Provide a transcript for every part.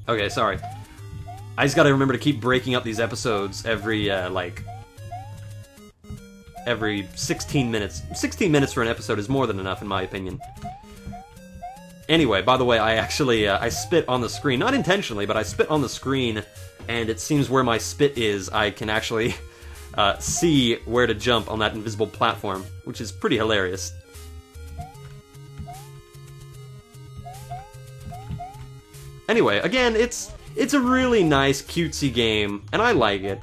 Okay, sorry. I just gotta remember to keep breaking up these episodes every, every 16 minutes. 16 minutes for an episode is more than enough, in my opinion. Anyway, by the way, I actually, I spit on the screen. Not intentionally, but I spit on the screen, and it seems where my spit is, I can actually see where to jump on that invisible platform, which is pretty hilarious. Anyway, again, it's a really nice, cutesy game, and I like it.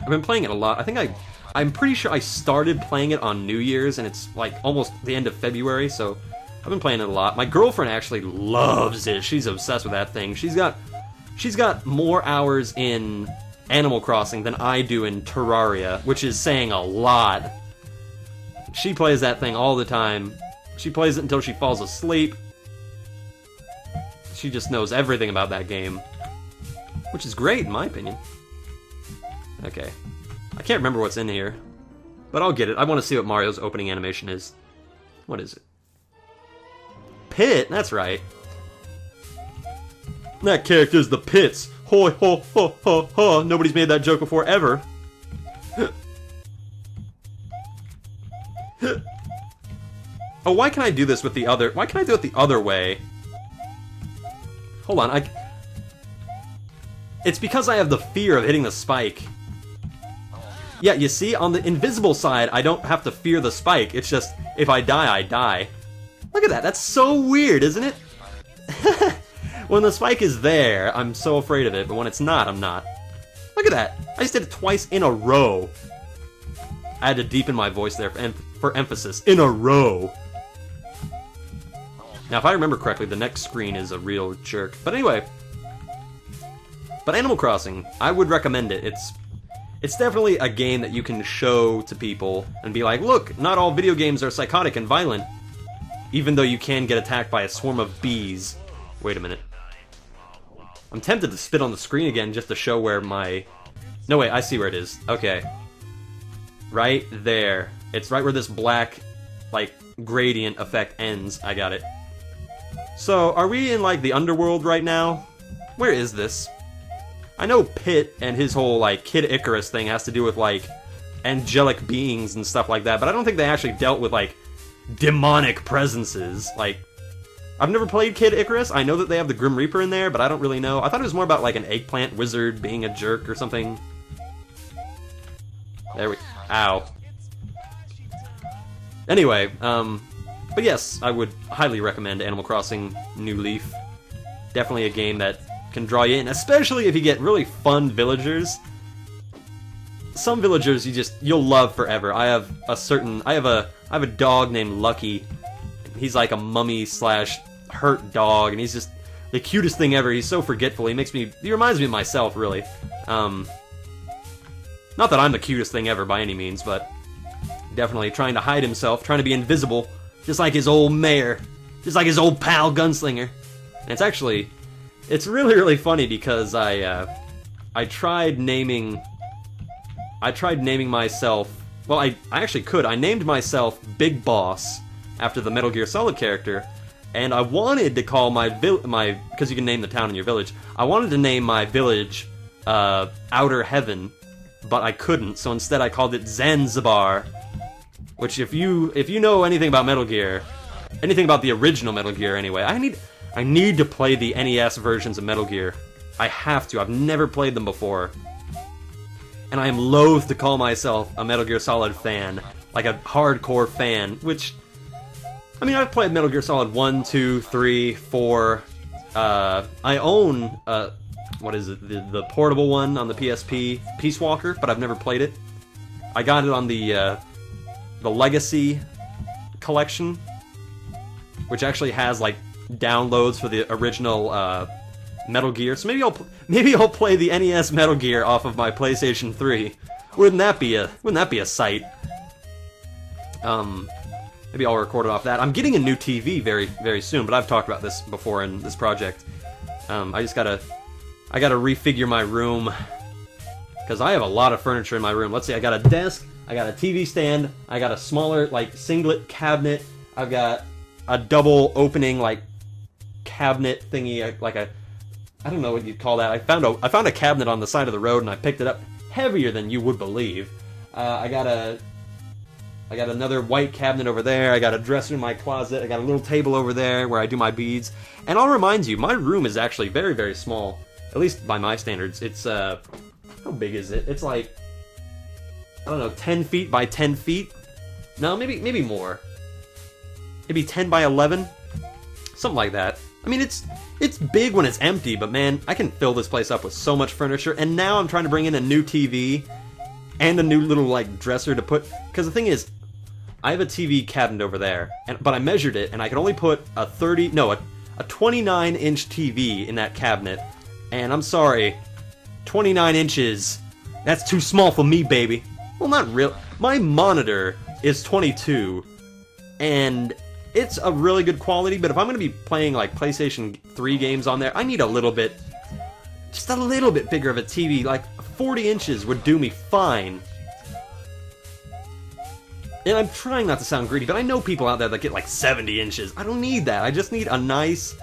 I've been playing it a lot. I think I'm pretty sure I started playing it on New Year's, and it's like almost the end of February, so I've been playing it a lot. My girlfriend actually loves it. She's obsessed with that thing. She's got more hours in Animal Crossing than I do in Terraria, which is saying a lot. She plays that thing all the time. She plays it until she falls asleep. She just knows everything about that game, which is great in my opinion. Okay. I can't remember what's in here, but I'll get it. I want to see what Mario's opening animation is. What is it? Pit? That's right. That character's the Pits. Ho ho ho ho ho. Nobody's made that joke before, ever. Oh, why can I do this with the other... Why can I do it the other way? Hold on, It's because I have the fear of hitting the spike. Yeah, you see, on the invisible side, I don't have to fear the spike. It's just, if I die, I die. Look at that, that's so weird, isn't it? When the spike is there, I'm so afraid of it, but when it's not, I'm not. Look at that, I just did it twice in a row. I had to deepen my voice there for emphasis. In a row. Now, if I remember correctly, the next screen is a real jerk. But anyway. But Animal Crossing, I would recommend it. It's definitely a game that you can show to people and be like, look, not all video games are psychotic and violent. Even though you can get attacked by a swarm of bees. Wait a minute. I'm tempted to spit on the screen again just to show where my... No, wait, I see where it is. Okay. Right there. It's right where this black, like, gradient effect ends. I got it. So, are we in, like, the underworld right now? Where is this? I know Pit and his whole, like, Kid Icarus thing has to do with, like, angelic beings and stuff like that, but I don't think they actually dealt with, like, demonic presences. Like, I've never played Kid Icarus. I know that they have the Grim Reaper in there, but I don't really know. I thought it was more about, like, an eggplant wizard being a jerk or something. There we... Ow. Anyway, but yes, I would highly recommend Animal Crossing New Leaf. Definitely a game that can draw you in, especially if you get really fun villagers. Some villagers you'll love forever. I have a dog named Lucky. He's like a mummy slash hurt dog, and he's just the cutest thing ever. He's so forgetful. He reminds me of myself, really. Not that I'm the cutest thing ever by any means, but definitely trying to hide himself, trying to be invisible, just like his old mayor, just like his old pal Gunslinger. And it's really, really funny because I tried naming myself. Well, I actually could. I named myself Big Boss after the Metal Gear Solid character, and I wanted to call because you can name the town in your village. I wanted to name my village Outer Heaven, but I couldn't. So instead, I called it Zanzibar. Which, if you know anything about Metal Gear, anything about the original Metal Gear, anyway, I need to play the NES versions of Metal Gear. I have to. I've never played them before. And I am loath to call myself a Metal Gear Solid fan. Like a hardcore fan, which... I mean, I've played Metal Gear Solid 1, 2, 3, 4... I own, what is it, the portable one on the PSP, Peace Walker, but I've never played it. I got it on the Legacy collection, which actually has, like, downloads for the original Metal Gear. So maybe I'll play the NES Metal Gear off of my PlayStation 3. Wouldn't that be a sight? Maybe I'll record it off that. I'm getting a new TV very, very soon, but I've talked about this before in this project. I gotta refigure my room because I have a lot of furniture in my room. Let's see, I got a desk, I got a TV stand, I got a smaller, like, singlet cabinet, I've got a double opening, like, cabinet thingy, like a I don't know what you'd call that. I found a cabinet on the side of the road and I picked it up. Heavier than you would believe. I got another white cabinet over there. I got a dresser in my closet. I got a little table over there where I do my beads. And I'll remind you, my room is actually very, very small. At least by my standards. It's, how big is it? It's like, I don't know, 10 feet by 10 feet? No, maybe more. Maybe 10 by 11? Something like that. I mean, it's big when it's empty, but man, I can fill this place up with so much furniture. And now I'm trying to bring in a new TV and a new little, like, dresser to put... Because the thing is, I have a TV cabinet over there, but I measured it, and I can only put a 29-inch TV in that cabinet. And I'm sorry, 29 inches, that's too small for me, baby. Well, not real. My monitor is 22, and it's a really good quality, but if I'm going to be playing, like, PlayStation 3 games on there, I need a little bit, just a little bit bigger of a TV. Like, 40 inches would do me fine. And I'm trying not to sound greedy, but I know people out there that get, like, 70 inches. I don't need that. I just need a nice...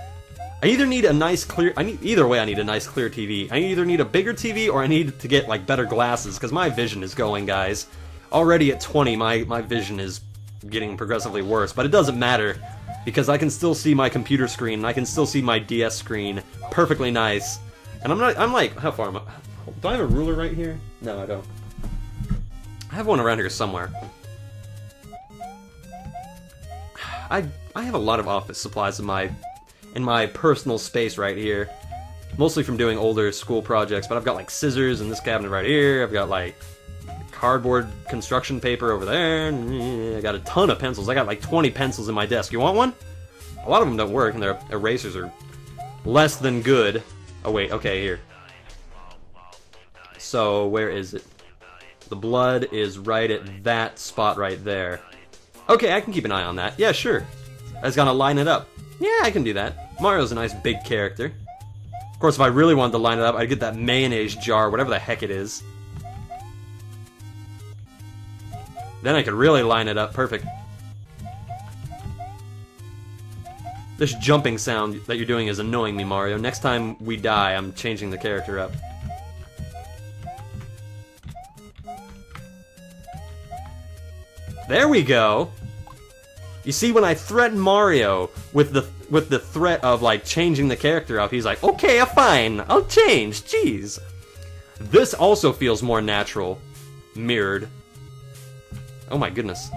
I either need a nice clear... Either way, I need a nice clear TV. I either need a bigger TV, or I need to get, like, better glasses, because my vision is going, guys. Already at 20, my vision is getting progressively worse, but it doesn't matter, because I can still see my computer screen, and I can still see my DS screen perfectly nice. And I'm like, how far am I? Do I have a ruler right here? No, I don't. I have one around here somewhere. I have a lot of office supplies in my personal space right here. Mostly from doing older school projects, but I've got like scissors in this cabinet right here. I've got like cardboard construction paper over there. I got a ton of pencils. I got like 20 pencils in my desk. You want one? A lot of them don't work, and their erasers are less than good. Oh wait, okay, here. So, where is it? The blood is right at that spot right there. Okay, I can keep an eye on that. Yeah, sure. I just gotta line it up. Yeah, I can do that. Mario's a nice big character. Of course, if I really wanted to line it up, I'd get that mayonnaise jar, whatever the heck it is. Then I could really line it up. Perfect. This jumping sound that you're doing is annoying me, Mario. Next time we die, I'm changing the character up. There we go! You see, when I threaten Mario with the threat of, like, changing the character up, he's like, okay, fine, I'll change, jeez. This also feels more natural. Mirrored. Oh my goodness.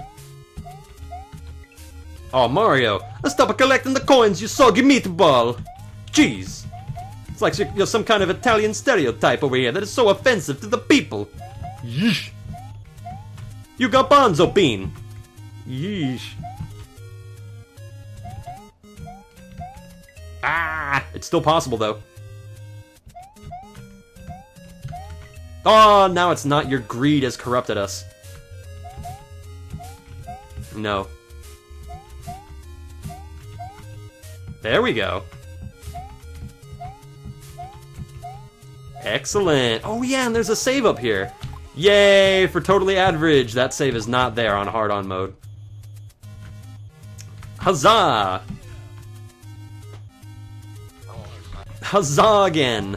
Oh, Mario, stop collecting the coins, you soggy meatball! Jeez. It's like you're some kind of Italian stereotype over here that is so offensive to the people. Yeesh. You got Bonzo Bean. Yeesh. Ah! It's still possible, though. Oh, now it's not. Your greed has corrupted us. No. There we go. Excellent. Oh, yeah, and there's a save up here. Yay, for totally average. That save is not there on hard-on mode. Huzzah! Huzzah again!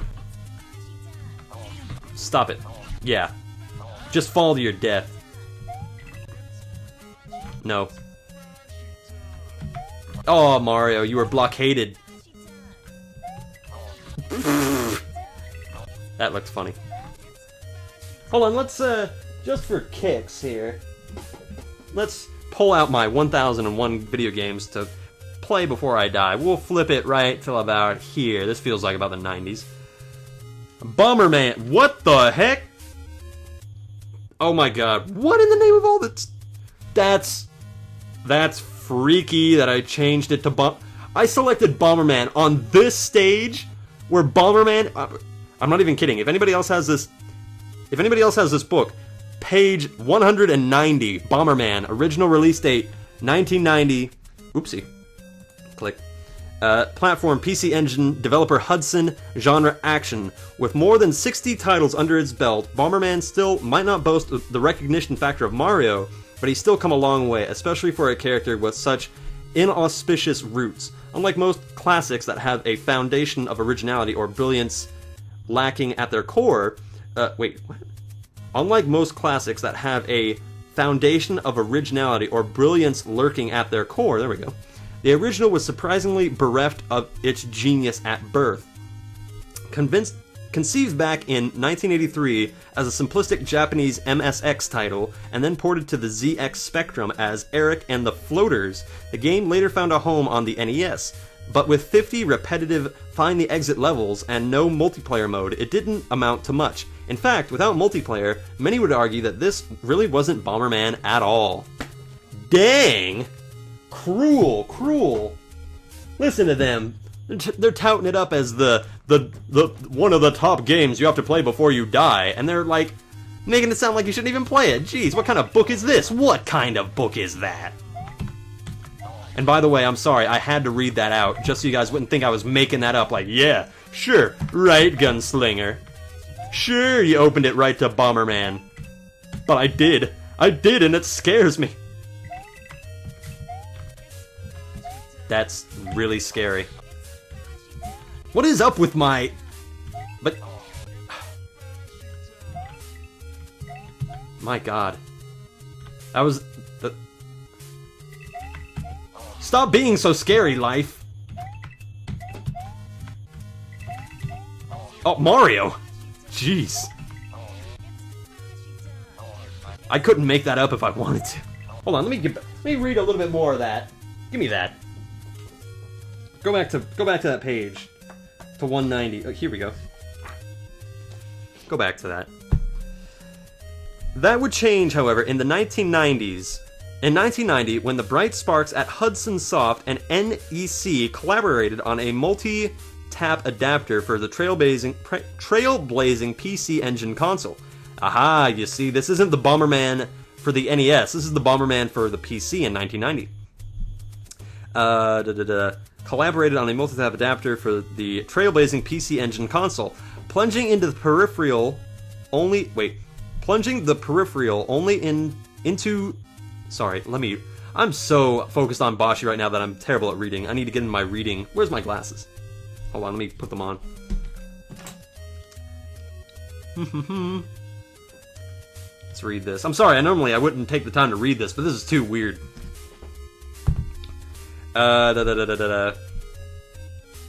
Stop it. Yeah. Just fall to your death. No. Oh, Mario, you were blockaded. That looks funny. Hold on, let's, just for kicks here, let's pull out my 1001 video games to play before I die. We'll flip it right till about here. This feels like about the 90s. Bomberman. What the heck? Oh my god. What in the name of all this? That's freaky that I changed it to I selected Bomberman on this stage where Bomberman... I'm not even kidding. If anybody else has this book, page 190, Bomberman, original release date, 1990. Oopsie. Click. Platform PC Engine, developer Hudson, genre action. With more than 60 titles under its belt, Bomberman still might not boast the recognition factor of Mario, but he's still come a long way, especially for a character with such inauspicious roots. Unlike most classics that have a foundation of originality or brilliance lacking at their core, wait, what? Unlike most classics that have a foundation of originality or brilliance lurking at their core, there we go, the original was surprisingly bereft of its genius at birth. Conceived back in 1983 as a simplistic Japanese MSX title, and then ported to the ZX Spectrum as Eric and the Floaters, the game later found a home on the NES. But with 50 repetitive find-the-exit levels and no multiplayer mode, it didn't amount to much. In fact, without multiplayer, many would argue that this really wasn't Bomberman at all. Dang! Cruel, cruel. Listen to them. They're touting it up as the one of the top games you have to play before you die, and they're like making it sound like you shouldn't even play it. Jeez, what kind of book is this? What kind of book is that? And by the way, I'm sorry, I had to read that out just so you guys wouldn't think I was making that up like, yeah, sure, right, Gunslinger. Sure, you opened it right to Bomberman. But I did, and it scares me. That's really scary. What is up with my... But... My god. That was... Stop being so scary, life! Oh, Mario! Jeez. I couldn't make that up if I wanted to. Hold on, let me read a little bit more of that. Give me that. Go back to that page. To 190. Oh, here we go. Go back to that. That would change, however, in the 1990s. In 1990, when the Bright Sparks at Hudson Soft and NEC collaborated on a multi-tap adapter for the trailblazing PC Engine console. Aha, you see, this isn't the Bomberman for the NES, this is the Bomberman for the PC in 1990. Collaborated on a multi-tap adapter for the trailblazing PC Engine console, plunging the peripheral only into. Sorry, I'm so focused on Boshy right now that I'm terrible at reading. I need to get in my reading. Where's my glasses? Hold on, let me put them on. Let's read this. I'm sorry, normally I wouldn't take the time to read this, but this is too weird.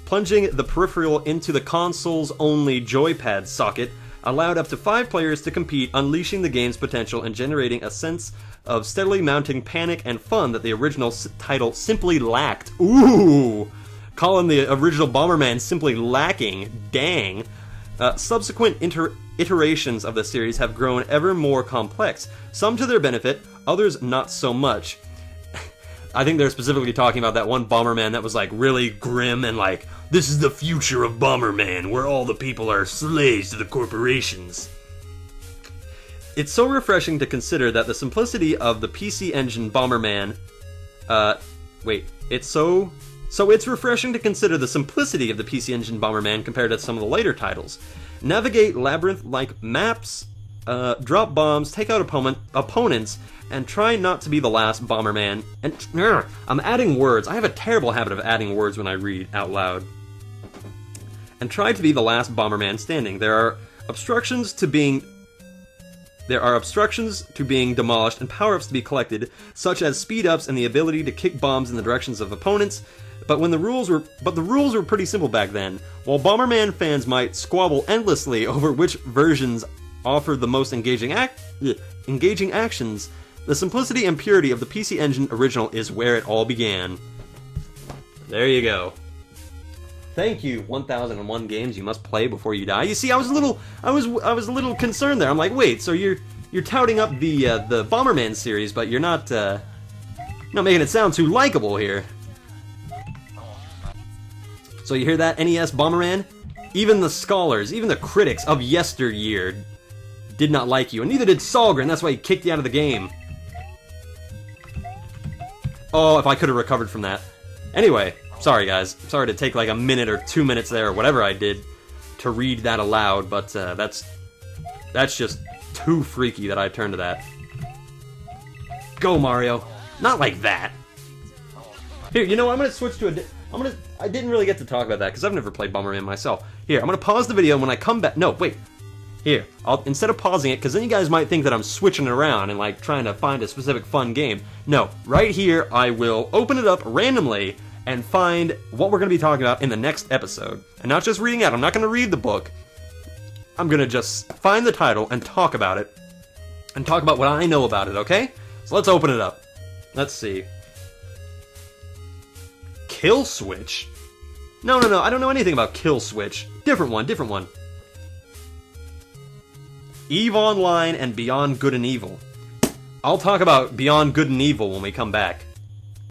Plunging the peripheral into the console's only joypad socket allowed up to 5 players to compete, unleashing the game's potential and generating a sense of steadily mounting panic and fun that the original title simply lacked. Ooh! Calling the original Bomberman simply lacking. Dang. Subsequent iterations of the series have grown ever more complex, some to their benefit, others not so much. I think they're specifically talking about that one Bomberman that was like really grim and like, this is the future of Bomberman, where all the people are slaves to the corporations. It's so refreshing to consider that the simplicity of the PC Engine Bomberman... It's refreshing to consider the simplicity of the PC Engine Bomberman compared to some of the later titles. Navigate labyrinth-like maps, drop bombs, take out opponents, and try not to be the last Bomberman. And I'm adding words. I have a terrible habit of adding words when I read out loud. And try to be the last Bomberman standing. There are obstructions to being demolished and power-ups to be collected, such as speed-ups and the ability to kick bombs in the directions of opponents. But the rules were pretty simple back then. While Bomberman fans might squabble endlessly over which versions offer the most engaging actions, the simplicity and purity of the PC Engine original is where it all began. There you go. Thank you, 1001 games you must play before you die. You see, I was a little concerned there. I'm like, wait, so you're touting up the Bomberman series, but you're not making it sound too likable here. So you hear that, NES Bomberman? Even the scholars, even the critics of yesteryear did not like you, and neither did Sahlgren. That's why he kicked you out of the game. Oh, if I could have recovered from that. Anyway. Sorry guys, sorry to take like a minute or 2 minutes there, or whatever I did, to read that aloud, but that's just too freaky that I turned to that. Go, Mario. Not like that. Here, you know what? I'm gonna switch to I didn't really get to talk about that because I've never played Bomberman myself. Here, I'm gonna pause the video and when I come back. No, wait. Here, instead of pausing it, because then you guys might think that I'm switching it around and like trying to find a specific fun game. No, right here, I will open it up randomly and find what we're gonna be talking about in the next episode. And not just reading out. I'm not gonna read the book. I'm gonna just find the title and talk about it. And talk about what I know about it, okay? So let's open it up. Let's see. Kill Switch? No, I don't know anything about Kill Switch. Different one. EVE Online and Beyond Good and Evil. I'll talk about Beyond Good and Evil when we come back.